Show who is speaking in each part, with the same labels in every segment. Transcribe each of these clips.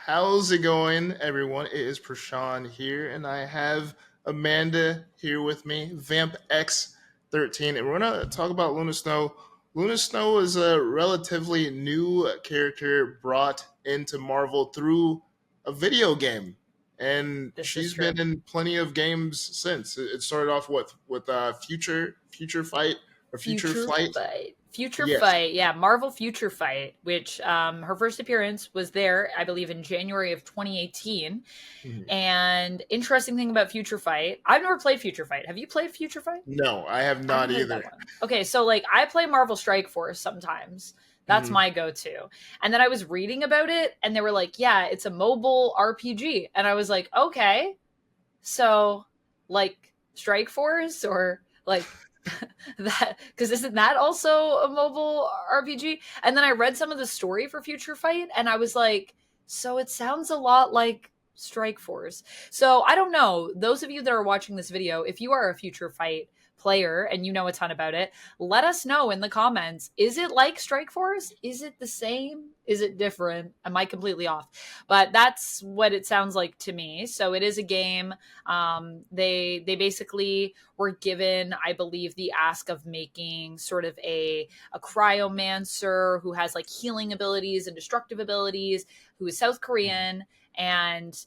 Speaker 1: How's it going, everyone? It is Prashan here, and I have Amanda here with me, Vamp X13, and we're gonna talk about Luna Snow. Luna Snow is a relatively new character brought into Marvel through a video game, and
Speaker 2: This is
Speaker 1: she's
Speaker 2: true.
Speaker 1: been in plenty of games since. It started off with Future Fight or Future
Speaker 2: Future
Speaker 1: Flight.
Speaker 2: Fight. Future
Speaker 1: Yes.
Speaker 2: Fight. Yeah, Marvel Future Fight, which her first appearance was there, I believe, in January of 2018.
Speaker 1: Mhm.
Speaker 2: And interesting thing about Future Fight, I've never played Future Fight. Have you played Future Fight?
Speaker 1: No, I have
Speaker 2: I haven't
Speaker 1: not
Speaker 2: played
Speaker 1: either.
Speaker 2: that one. Okay, so like I play Marvel Strike Force sometimes. That's
Speaker 1: Mhm.
Speaker 2: my go-to. And then I was reading about it and they were like, yeah, it's a mobile RPG. And I was like, okay. So like Strike Force or like that, because isn't that also a mobile RPG? And then I read some of the story for Future Fight and I was like, so it sounds a lot like Strike Force. So I don't know. Those of you that are watching this video, if you are a Future Fight player and you know a ton about it, let us know in the comments. Is it like Strike Force? Is it the same? Is it different? Am I completely off? But that's what it sounds like to me. So it is a game. They basically were given, I believe, the ask of making sort of a cryomancer who has like healing abilities and destructive abilities, who is South Korean, and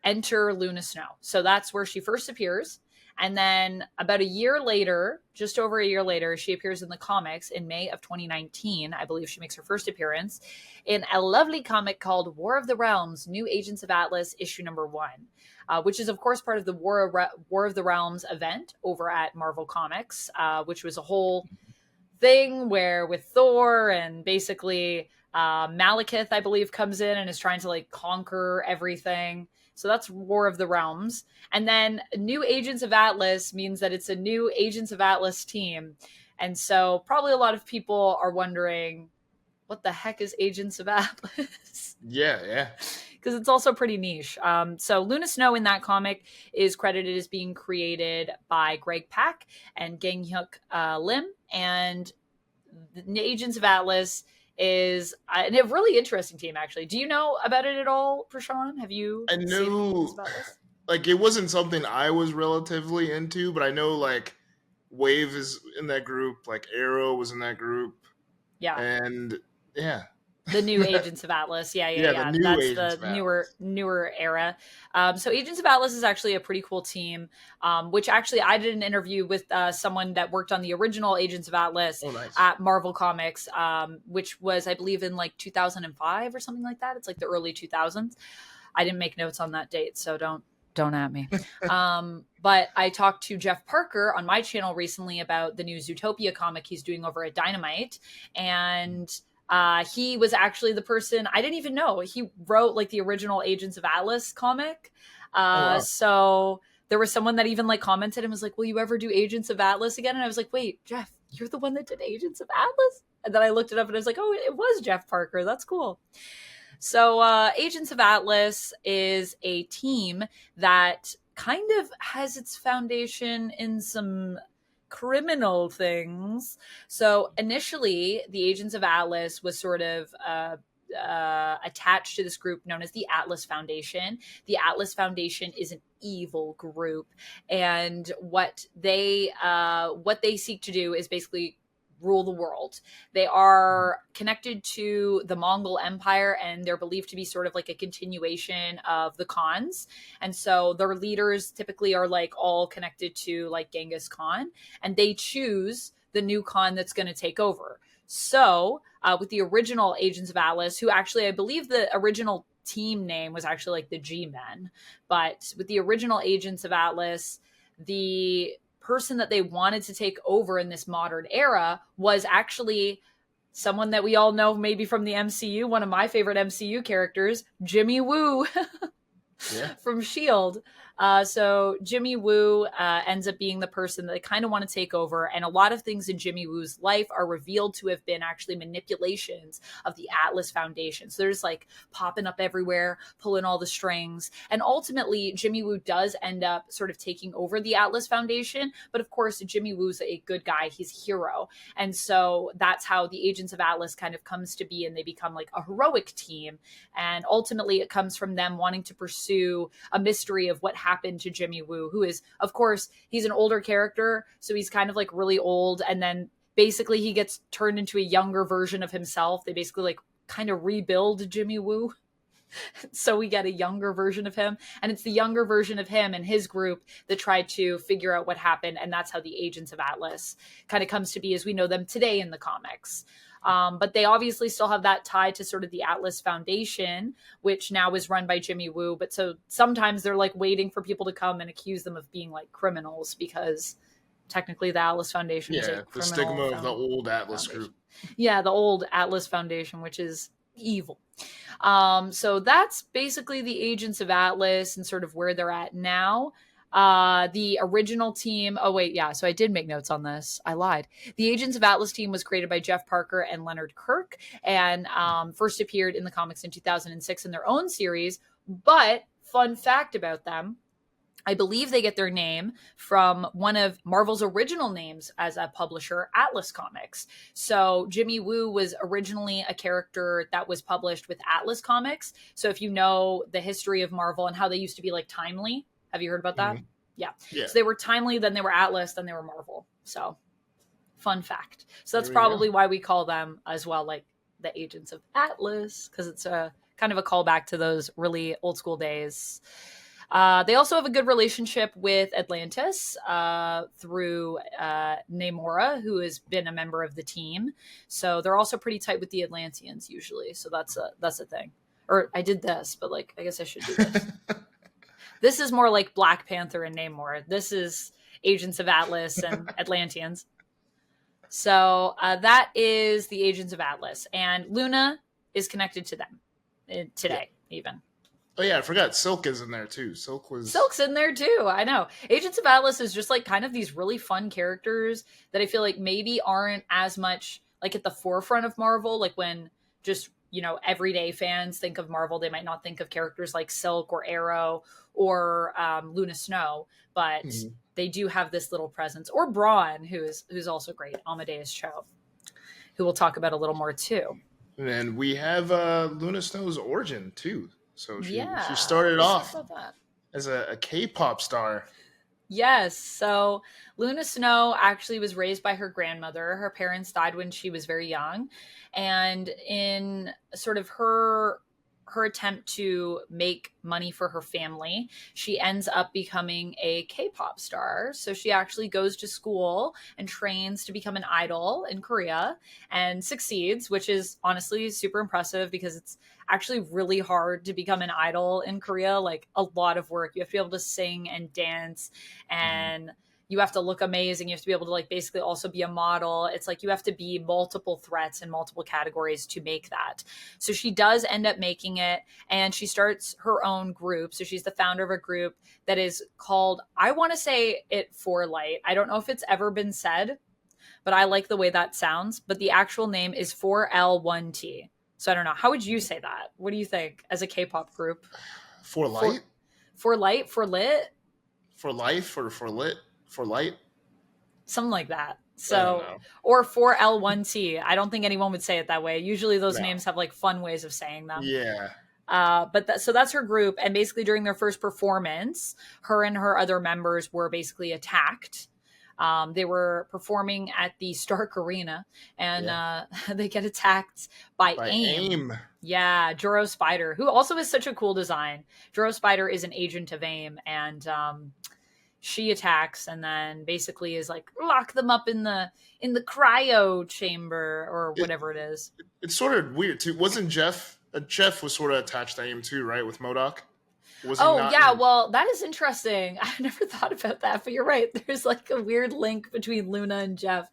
Speaker 2: enter Luna Snow. So that's where she first appears. And then about a year later, just over a year later, she appears in the comics in May of 2019. I believe she makes her first appearance in a lovely comic called War of the Realms, New Agents of Atlas, issue number 1, which is, of course, part of the War of the Realms event over at Marvel Comics, which was a whole thing where with Thor and basically Malekith, I believe, comes in and is trying to like conquer everything. So that's War of the Realms. And then New Agents of Atlas means that it's a new Agents of Atlas team. And so probably a lot of people are wondering, what the heck is Agents of Atlas?
Speaker 1: Yeah, yeah.
Speaker 2: Because it's also pretty niche. So Luna Snow in that comic is credited as being created by Greg Pak and Gang Hyuk Lim. And the Agents of Atlas is a really interesting team, actually. Do you know about it at all, Prashan? Have you
Speaker 1: I
Speaker 2: seen Agents
Speaker 1: knew
Speaker 2: of Atlas?
Speaker 1: like it wasn't something I was relatively into, but I know like Wave is in that group, like Arrow was in that group,
Speaker 2: Yeah.
Speaker 1: and yeah.
Speaker 2: The new Agents of Atlas. Yeah, yeah,
Speaker 1: Yeah, the
Speaker 2: yeah.
Speaker 1: new
Speaker 2: That's
Speaker 1: Agents
Speaker 2: the
Speaker 1: of Atlas.
Speaker 2: newer era. So Agents of Atlas is actually a pretty cool team, which actually I did an interview with someone that worked on the original Agents of Atlas
Speaker 1: Oh, nice.
Speaker 2: at Marvel Comics, which was, I believe, in like 2005 or something like that. It's like the early 2000s. I didn't make notes on that date, so don't at me. But I talked to Jeff Parker on my channel recently about the new Zootopia comic he's doing over at Dynamite, and he was actually the person I didn't even know. He wrote like the original Agents of Atlas comic.
Speaker 1: Oh wow.
Speaker 2: So there was someone that even like commented and was like, "Will you ever do Agents of Atlas again?" And I was like, "Wait, Jeff, you're the one that did Agents of Atlas?" And then I looked it up and I was like, "Oh, it was Jeff Parker. That's cool." So, Agents of Atlas is a team that kind of has its foundation in some criminal things. So, initially, the Agents of Atlas was sort of attached to this group known as the Atlas Foundation. The Atlas Foundation is an evil group, and what they seek to do is basically rule the world. They are connected to the Mongol Empire and they're believed to be sort of like a continuation of the Khans. And so their leaders typically are like all connected to like Genghis Khan, and they choose the new Khan that's going to take over. So with the original Agents of Atlas, who actually, I believe the original team name was actually like the G-Men, but with the original Agents of Atlas, the person that they wanted to take over in this modern era was actually someone that we all know maybe from the MCU, one of my favorite MCU characters, Jimmy Woo.
Speaker 1: Yeah.
Speaker 2: from Shield. So Jimmy Woo ends up being the person that they kind of want to take over, and a lot of things in Jimmy Woo's life are revealed to have been actually manipulations of the Atlas Foundation. So there's like popping up everywhere, pulling all the strings, and ultimately Jimmy Woo does end up sort of taking over the Atlas Foundation. But of course, Jimmy Woo's a good guy; he's a hero, and so that's how the Agents of Atlas kind of comes to be, and they become like a heroic team. And ultimately, it comes from them wanting to pursue a mystery of what happened to Jimmy Woo, who is, of course, he's an older character. So he's kind of like really old. And then basically he gets turned into a younger version of himself. They basically like kind of rebuild Jimmy Woo. So we get a younger version of him. And it's the younger version of him and his group that tried to figure out what happened. And that's how the Agents of Atlas kind of comes to be as we know them today in the comics. But they obviously still have that tie to sort of the Atlas Foundation, which now is run by Jimmy Woo. But so sometimes they're like waiting for people to come and accuse them of being like criminals because technically the Atlas Foundation is a criminal
Speaker 1: the stigma of the old Atlas
Speaker 2: foundation.
Speaker 1: group.
Speaker 2: Yeah, the old Atlas Foundation, which is evil. So that's basically the Agents of Atlas and sort of where they're at now. The original team. Oh, wait. Yeah. So I did make notes on this. I lied. The Agents of Atlas team was created by Jeff Parker and Leonard Kirk and first appeared in the comics in 2006 in their own series. But fun fact about them, I believe they get their name from one of Marvel's original names as a publisher, Atlas Comics. So Jimmy Woo was originally a character that was published with Atlas Comics. So if you know the history of Marvel and how they used to be like timely, have you heard about that?
Speaker 1: Mm-hmm.
Speaker 2: Yeah.
Speaker 1: Yeah.
Speaker 2: So they were timely, then they were Atlas, then they were Marvel. So fun fact. So that's
Speaker 1: There we
Speaker 2: probably
Speaker 1: go.
Speaker 2: why we call them as well, like the Agents of Atlas, because it's a kind of a callback to those really old school days. They also have a good relationship with Atlantis through Namora, who has been a member of the team. So they're also pretty tight with the Atlanteans usually. So that's a thing. Or I did this, but like I guess I should do this. This is more like Black Panther and Namor. This is Agents of Atlas and Atlanteans. So that is the Agents of Atlas, and Luna is connected to them today, even.
Speaker 1: Oh yeah, I forgot Silk is in there too.
Speaker 2: Silk's in there too. I know. Agents of Atlas is just like kind of these really fun characters that I feel like maybe aren't as much like at the forefront of Marvel. Like when just, you know, everyday fans think of Marvel, they might not think of characters like Silk or Arrow or Luna Snow, but they do have this little presence. Or Brawn, who's also great, Amadeus Cho, who we'll talk about a little more too.
Speaker 1: And we have Luna Snow's origin too. So she
Speaker 2: Yeah,
Speaker 1: started
Speaker 2: let's
Speaker 1: off
Speaker 2: talk about that.
Speaker 1: as a K-pop star.
Speaker 2: Yes. So Luna Snow actually was raised by her grandmother. Her parents died when she was very young. And in sort of her attempt to make money for her family, she ends up becoming a K-pop star. So she actually goes to school and trains to become an idol in Korea and succeeds, which is honestly super impressive because it's actually really hard to become an idol in Korea. Like a lot of work. You have to be able to sing and dance and you have to look amazing. You have to be able to like basically also be a model. It's like you have to be multiple threats in multiple categories to make that. So she does end up making it and she starts her own group. So she's the founder of a group that is called, I want to say it For Light. I don't know if it's ever been said, but I like the way that sounds. But the actual name is 4L1T. So I don't know. How would you say that? What do you think as a K-pop group?
Speaker 1: For light?
Speaker 2: For light? For lit?
Speaker 1: For life or for lit? For light?
Speaker 2: Something like that. So, or 4L1T. I don't think anyone would say it that way. Usually those names have like fun ways of saying them.
Speaker 1: Yeah.
Speaker 2: But so that's her group. And basically during their first performance, her and her other members were basically attacked. They were performing at the Stark Arena and they get attacked by AIM. Yeah, Joro Spider, who also has such a cool design. Joro Spider is an agent of AIM and she attacks and then basically is like lock them up in the cryo chamber or whatever it is.
Speaker 1: It's sort of weird too. Wasn't Jeff was sort of attached to AIM too, right? With MODOK?
Speaker 2: Well, that is interesting. I never thought about that, but you're right. There's like a weird link between Luna and Jeff.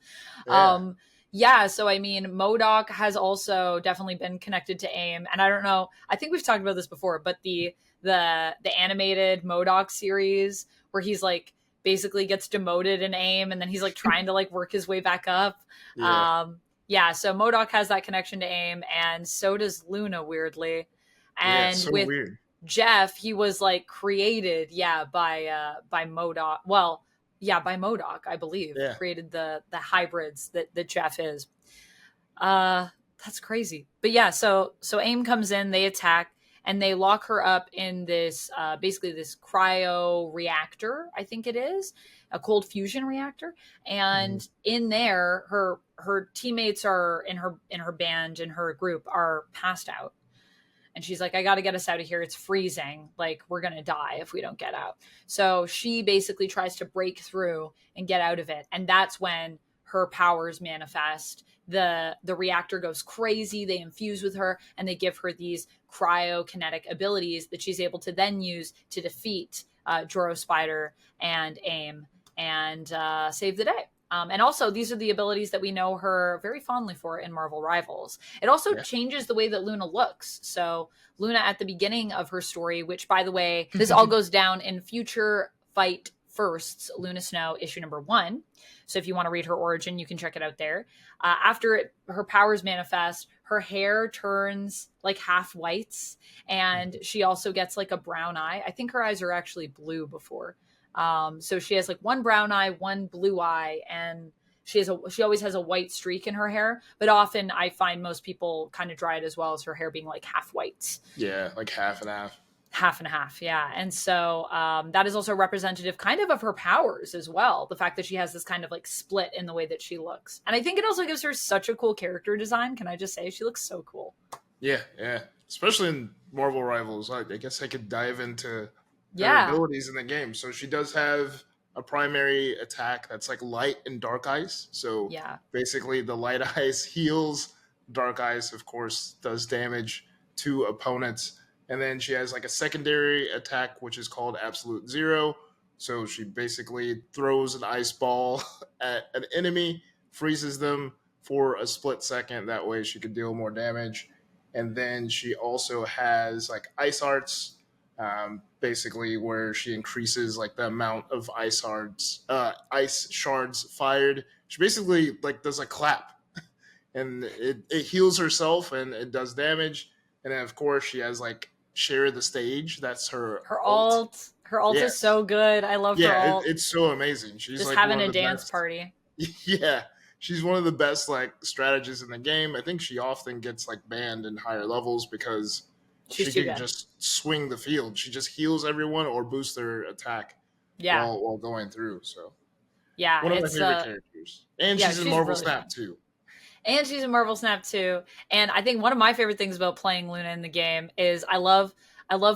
Speaker 2: Yeah, so I mean, MODOK has also definitely been connected to AIM, and I don't know. I think we've talked about this before, but the animated MODOK series where he's like basically gets demoted in AIM, and then he's like trying to like work his way back up.
Speaker 1: Yeah.
Speaker 2: Um, yeah, so MODOK has that connection to AIM, and so does Luna, weirdly.
Speaker 1: Yeah, it's
Speaker 2: And
Speaker 1: so
Speaker 2: with
Speaker 1: weird.
Speaker 2: Jeff, he was like created, yeah, by MODOK. Well, yeah, by MODOK, I believe,
Speaker 1: Yeah.
Speaker 2: created the hybrids that Jeff is. Uh that's crazy. But yeah, so AIM comes in, they attack, and they lock her up in this basically this cryo reactor, I think it is, a cold fusion reactor.
Speaker 1: Mhm.
Speaker 2: And in there, her teammates are in her band, in her group, are passed out, and she's like, I got to get us out of here. It's freezing. Like, we're going to die if we don't get out. So she basically tries to break through and get out of it. And that's when her powers manifest. The reactor goes crazy. They infuse with her and they give her these cryokinetic abilities that she's able to then use to defeat Joro Spider and AIM and save the day. And also, these are the abilities that we know her very fondly for in Marvel Rivals. It also
Speaker 1: Yeah.
Speaker 2: changes the way that Luna looks. So, Luna at the beginning of her story, which, by the way, this all goes down in Future Fight Firsts, Luna Snow, issue number 1. So, if you want to read her origin, you can check it out there. Her powers manifest, her hair turns like half whites, and she also gets like a brown eye. I think her eyes are actually blue before. So she has like one brown eye, one blue eye, and she always has a white streak in her hair. But often I find most people kind of draw it as well as her hair being like half white,
Speaker 1: Yeah, like half and half.
Speaker 2: half and half. Yeah, and so that is also representative kind of her powers as well. The fact that she has this kind of like split in the way that she looks, and I think it also gives her such a cool character design. Can I just say she looks so cool?
Speaker 1: Yeah, yeah. Especially in Marvel Rivals, I guess I could dive into her
Speaker 2: Yeah,
Speaker 1: abilities in the game. So she does have a primary attack that's like light and dark ice. So
Speaker 2: yeah.
Speaker 1: basically, the light ice heals, dark ice, of course, does damage to opponents. And then she has like a secondary attack, which is called Absolute Zero. So she basically throws an ice ball at an enemy, freezes them for a split second. That way, she could deal more damage. And then she also has like ice arts, basically where she increases like the amount of ice shards fired. She basically like does a clap, and it heals herself and it does damage. And then of course she has like share the stage. That's her
Speaker 2: Her
Speaker 1: alt.
Speaker 2: alt, her alt is
Speaker 1: Yes,
Speaker 2: so good. I love her
Speaker 1: yeah,
Speaker 2: alt.
Speaker 1: it's so amazing. She's
Speaker 2: Just
Speaker 1: like one
Speaker 2: having
Speaker 1: of
Speaker 2: a
Speaker 1: the
Speaker 2: dance
Speaker 1: best.
Speaker 2: party.
Speaker 1: Yeah, she's one of the best like strategists in the game. I think she often gets like banned in higher levels because she
Speaker 2: She's too
Speaker 1: can
Speaker 2: good.
Speaker 1: just swing the field. She just heals everyone or boosts their attack
Speaker 2: Yeah.
Speaker 1: while going through. So
Speaker 2: Yeah,
Speaker 1: one of my
Speaker 2: it's
Speaker 1: favorite characters, and
Speaker 2: yeah,
Speaker 1: she's in
Speaker 2: she's
Speaker 1: Marvel
Speaker 2: really
Speaker 1: Snap
Speaker 2: fun.
Speaker 1: too.
Speaker 2: And she's in Marvel Snap too. And I think one of my favorite things about playing Luna in the game is I love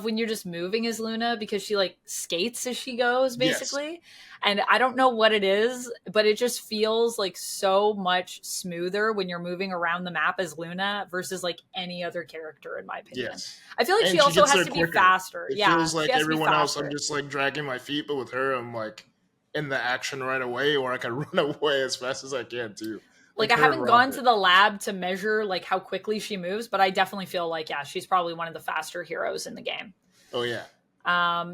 Speaker 2: when you're just moving as Luna because she like skates as she goes
Speaker 1: Yes.
Speaker 2: basically. And I don't know what it is, but it just feels like so much smoother when you're moving around the map as Luna versus like any other character in my opinion.
Speaker 1: Yes.
Speaker 2: I feel like she
Speaker 1: And she
Speaker 2: also
Speaker 1: gets
Speaker 2: has
Speaker 1: there
Speaker 2: to be
Speaker 1: quicker.
Speaker 2: faster.
Speaker 1: It
Speaker 2: Yeah,
Speaker 1: feels
Speaker 2: she
Speaker 1: like
Speaker 2: has to be
Speaker 1: everyone else, I'm
Speaker 2: faster.
Speaker 1: just like dragging my feet, but with her, I'm like in the action right away, or I can run away as fast as I can too.
Speaker 2: Like
Speaker 1: Like
Speaker 2: I
Speaker 1: her and
Speaker 2: haven't gone
Speaker 1: Rocket.
Speaker 2: to the lab to measure like how quickly she moves, but I definitely feel like yeah, she's probably one of the faster heroes in the game.
Speaker 1: Oh yeah.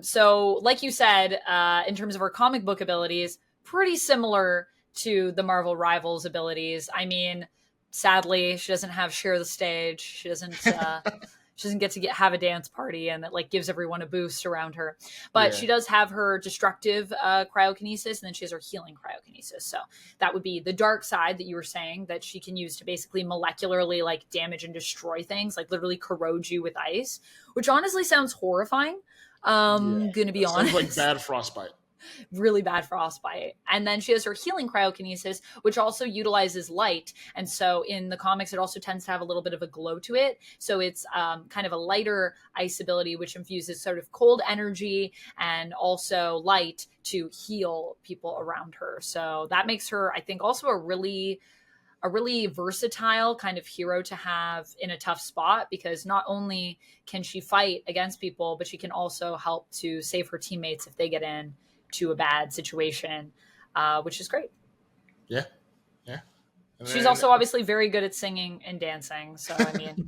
Speaker 2: So like you said, in terms of her comic book abilities, pretty similar to the Marvel Rivals abilities. I mean, sadly, she doesn't have share the stage. She doesn't have a dance party, and it like gives everyone a boost around her. But
Speaker 1: Yeah.
Speaker 2: she does have her destructive cryokinesis, and then she has her healing cryokinesis. So that would be the dark side that you were saying that she can use to basically molecularly like damage and destroy things, like literally corrode you with ice, which honestly sounds horrifying.
Speaker 1: Yeah.
Speaker 2: Gonna be
Speaker 1: That sounds like
Speaker 2: honest.
Speaker 1: bad frostbite.
Speaker 2: Really bad frostbite. And then she has her healing cryokinesis, which also utilizes light. And so in the comics, it also tends to have a little bit of a glow to it. So it's kind of a lighter ice ability, which infuses sort of cold energy and also light to heal people around her. So that makes her, I think, also a really versatile kind of hero to have in a tough spot because not only can she fight against people, but she can also help to save her teammates if they get in to a bad situation, which is great.
Speaker 1: Yeah. Yeah. And
Speaker 2: She's
Speaker 1: then
Speaker 2: also obviously very good at singing and dancing. So, I mean,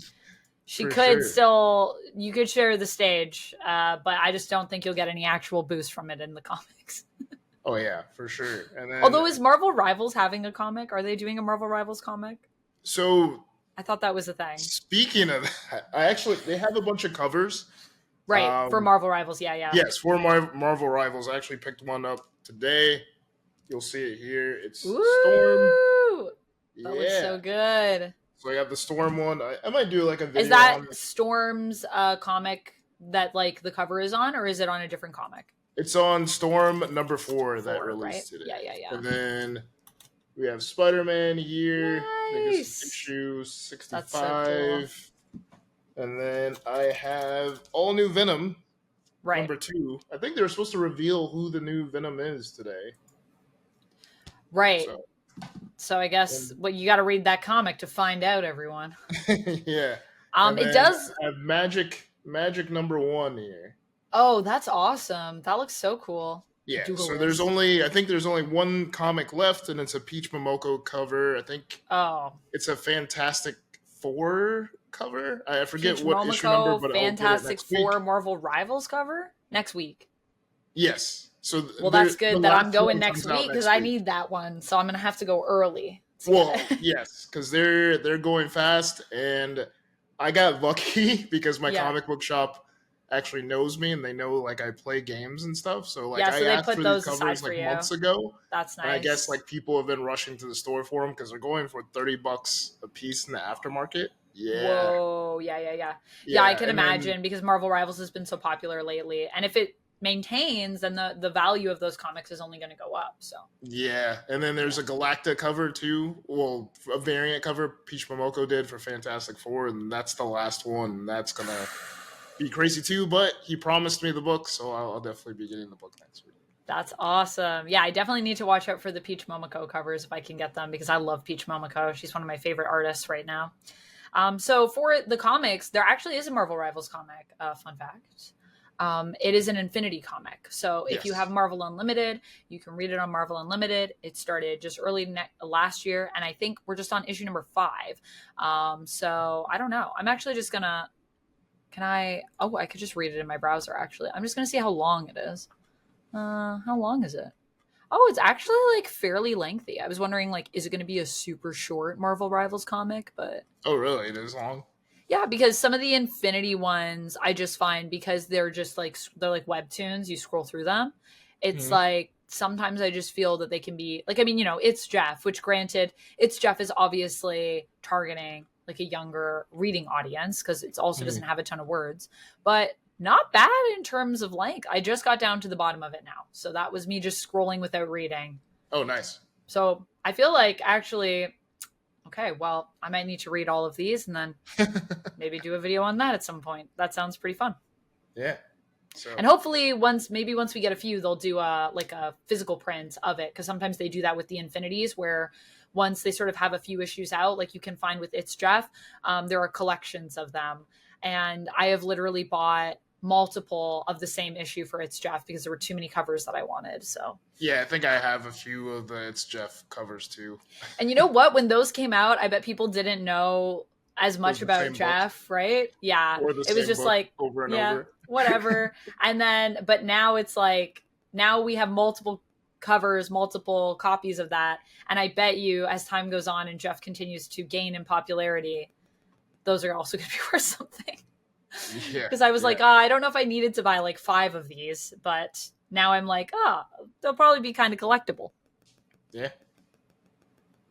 Speaker 2: she
Speaker 1: for
Speaker 2: could
Speaker 1: sure.
Speaker 2: still, you could share the stage, but I just don't think you'll get any actual boost from it in the comics.
Speaker 1: Oh yeah, for sure. And then
Speaker 2: Although, is Marvel Rivals having a comic? Are they doing a Marvel Rivals comic?
Speaker 1: so
Speaker 2: I thought that was a thing.
Speaker 1: speaking of that, I actually they have a bunch of covers.
Speaker 2: Right. For
Speaker 1: Um,
Speaker 2: Marvel Rivals. Yeah, yeah.
Speaker 1: yes, for Marvel Rivals. I actually picked one up today. You'll see it here. It's Storm.
Speaker 2: Ooh. That looks
Speaker 1: Yeah.
Speaker 2: so good.
Speaker 1: So I have the Storm one. I might do like a
Speaker 2: Is
Speaker 1: video
Speaker 2: that
Speaker 1: on.
Speaker 2: Storm's comic that like the cover is on, or is it on a different comic?
Speaker 1: It's on Storm #4 that
Speaker 2: 4, right?
Speaker 1: released today.
Speaker 2: Yeah, yeah, yeah.
Speaker 1: And then we have Spider-Man here. I think this is
Speaker 2: Nice.
Speaker 1: issue
Speaker 2: That's so cool.
Speaker 1: 65. And then I have all new Venom
Speaker 2: Right.
Speaker 1: #2. I think they're supposed to reveal who the new Venom is today.
Speaker 2: Right.
Speaker 1: So
Speaker 2: So I guess
Speaker 1: and,
Speaker 2: what you got to read that comic to find out, everyone.
Speaker 1: yeah. And
Speaker 2: It
Speaker 1: then
Speaker 2: does.
Speaker 1: I have Magic #1 here.
Speaker 2: Oh, that's awesome. That looks so cool.
Speaker 1: Yeah. So
Speaker 2: Duelist.
Speaker 1: I think there's only one comic left, and it's a Peach Momoko cover. I think
Speaker 2: Oh,
Speaker 1: it's a Fantastic Four cover. I forget
Speaker 2: Peach
Speaker 1: what issue number,
Speaker 2: Momoko
Speaker 1: but I'll get it
Speaker 2: Fantastic
Speaker 1: next week.
Speaker 2: Four Marvel Rivals cover next week.
Speaker 1: Yes. So
Speaker 2: Well, that's
Speaker 1: the
Speaker 2: good that I'm
Speaker 1: last
Speaker 2: going
Speaker 1: one
Speaker 2: next
Speaker 1: comes out
Speaker 2: week because
Speaker 1: next
Speaker 2: I
Speaker 1: week.
Speaker 2: need that one. So I'm gonna have to go early.
Speaker 1: Well, yes, because they're going fast, and I got lucky because my
Speaker 2: Yeah.
Speaker 1: comic book shop actually knows me, and they know like I play games and stuff. So like
Speaker 2: Yeah,
Speaker 1: I
Speaker 2: so they
Speaker 1: asked
Speaker 2: put
Speaker 1: for these
Speaker 2: those aside
Speaker 1: covers
Speaker 2: for
Speaker 1: like
Speaker 2: you.
Speaker 1: months ago,
Speaker 2: That's
Speaker 1: and I guess
Speaker 2: nice.
Speaker 1: like people have been rushing to the store for them because they're going for $30 a piece in the aftermarket. Yeah,
Speaker 2: Whoa, yeah, yeah, yeah. Yeah, I
Speaker 1: yeah,
Speaker 2: can
Speaker 1: and then
Speaker 2: imagine because Marvel Rivals has been so popular lately. And if it maintains, then the value of those comics is only going to go up. So,
Speaker 1: yeah, and then there's a Galacta cover too. Well, a variant cover Peach Momoko did for Fantastic Four, and that's the last one. That's gonna be crazy too. But he promised me the book, so I'll definitely be getting the book next week.
Speaker 2: that's awesome. Yeah, I definitely need to watch out for the Peach Momoko covers if I can get them because I love Peach Momoko. She's one of my favorite artists right now. So for the comics, there actually is a Marvel Rivals comic. Fun fact. It is an Infinity comic. So if you
Speaker 1: Yes.
Speaker 2: have Marvel Unlimited, you can read it on Marvel Unlimited. It started just early last year, and I think we're just on issue number 5. So I don't know. I'm actually just gonna. Can I? Oh, I could just read it in my browser. Actually, I'm just gonna see how long it is. How long is it? Oh, it's actually like fairly lengthy. I was wondering, like, is it going to be a super short Marvel Rivals comic? But
Speaker 1: Oh, really? It is long.
Speaker 2: yeah, because some of the Infinity ones I just find because they're just like they're like webtoons. You scroll through them. It's
Speaker 1: Hmm.
Speaker 2: like sometimes I just feel that they can be like I mean, it's Jeff, which granted, it's Jeff is obviously targeting like a younger reading audience because it also
Speaker 1: Hmm.
Speaker 2: doesn't have a ton of words, but not bad in terms of length. I just got down to the bottom of it now. So that was me just scrolling without reading.
Speaker 1: Oh, nice.
Speaker 2: So I feel like actually okay, well, I might need to read all of these and then maybe do a video on that at some point. That sounds pretty fun.
Speaker 1: Yeah. So
Speaker 2: And hopefully once we get a few, they'll do like a physical print of it because sometimes they do that with the Infinities where once they sort of have a few issues out, like you can find with It's Jeff, there are collections of them. And I have literally bought multiple of the same issue for It's Jeff because there were too many covers that I wanted. So
Speaker 1: yeah, I think I have a few of the It's Jeff covers too.
Speaker 2: and you know what? When those came out, I bet people didn't know as
Speaker 1: It
Speaker 2: much
Speaker 1: was the
Speaker 2: about
Speaker 1: same book
Speaker 2: Jeff, right? Yeah.
Speaker 1: or the
Speaker 2: It was
Speaker 1: same
Speaker 2: just
Speaker 1: book
Speaker 2: like,
Speaker 1: over and
Speaker 2: yeah,
Speaker 1: over.
Speaker 2: whatever. And then, but now it's like, now we have multiple covers, multiple copies of that. And I bet you as time goes on and Jeff continues to gain in popularity, those are also going to be worth something.
Speaker 1: Yeah.
Speaker 2: Because I was
Speaker 1: yeah.
Speaker 2: like, I don't know if I needed to buy like 5 of these, but now I'm like, they'll probably be kind of collectible.
Speaker 1: Yeah.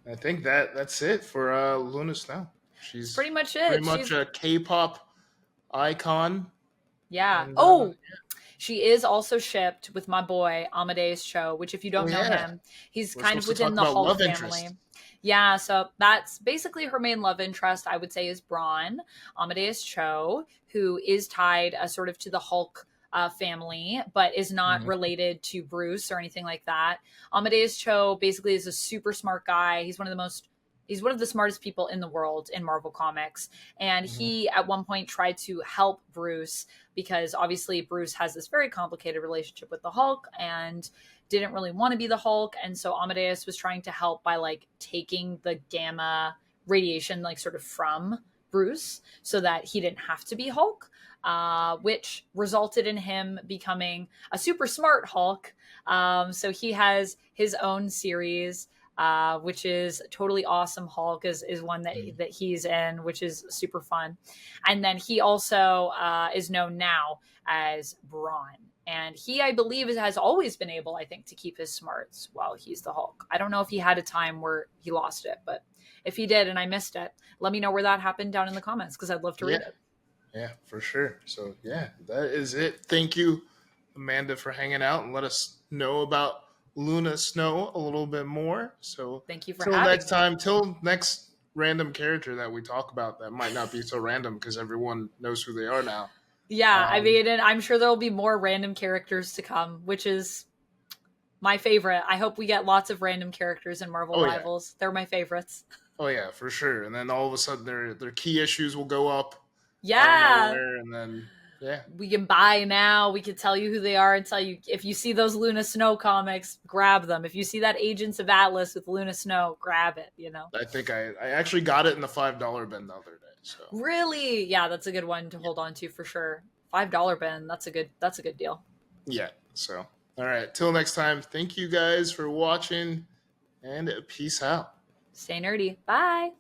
Speaker 1: I think that's it for Luna Snow. She's
Speaker 2: Pretty much it.
Speaker 1: pretty much a K-pop icon.
Speaker 2: Yeah.
Speaker 1: And,
Speaker 2: She is also shipped with my boy Amadeus Cho, which if you don't know
Speaker 1: yeah.
Speaker 2: him, he's
Speaker 1: We're
Speaker 2: kind of
Speaker 1: supposed to
Speaker 2: within
Speaker 1: talk
Speaker 2: the
Speaker 1: about
Speaker 2: Hulk
Speaker 1: love
Speaker 2: family.
Speaker 1: interest.
Speaker 2: Yeah, so that's basically her main love interest, I would say, is Braun, Amadeus Cho, who is tied sort of to the Hulk family, but is not
Speaker 1: Mhm.
Speaker 2: related to Bruce or anything like that. Amadeus Cho basically is a super smart guy. He's one of the smartest people in the world in Marvel Comics. And
Speaker 1: Mhm.
Speaker 2: he, at one point, tried to help Bruce because obviously Bruce has this very complicated relationship with the Hulk and didn't really want to be the Hulk. And so Amadeus was trying to help by like taking the gamma radiation, like sort of from Bruce, so that he didn't have to be Hulk, which resulted in him becoming a super smart Hulk. So he has his own series, which is totally awesome. Hulk is one that he's in, which is super fun. And then he also is known now as Brawn. And he, I believe, has always been able, I think, to keep his smarts while he's the Hulk. I don't know if he had a time where he lost it, but if he did and I missed it, let me know where that happened down in the comments because I'd love to read it.
Speaker 1: Yeah, for sure. So, yeah, that is it. Thank you, Amanda, for hanging out and let us know about Luna Snow a little bit more. So,
Speaker 2: thank you for
Speaker 1: till
Speaker 2: having
Speaker 1: next
Speaker 2: me.
Speaker 1: time, till next random character that we talk about that might not be so random because everyone knows who they are now.
Speaker 2: Yeah, I mean, and I'm sure there'll be more random characters to come, which is my favorite. I hope we get lots of random characters in Marvel Rivals. Yeah. They're my favorites.
Speaker 1: Oh yeah, for sure. And then all of a sudden their key issues will go up.
Speaker 2: Yeah.
Speaker 1: Out of nowhere, and then
Speaker 2: we can buy now. We can tell you who they are and tell you if you see those Luna Snow comics, grab them. If you see that Agents of Atlas with Luna Snow, grab it. You know.
Speaker 1: I think I actually got it in the $5 bin the other day. So
Speaker 2: really, yeah, that's a good one to hold on to for sure. $5 bin. That's a good deal.
Speaker 1: Yeah. So all right. Till next time. Thank you guys for watching, and peace out.
Speaker 2: Stay nerdy. Bye.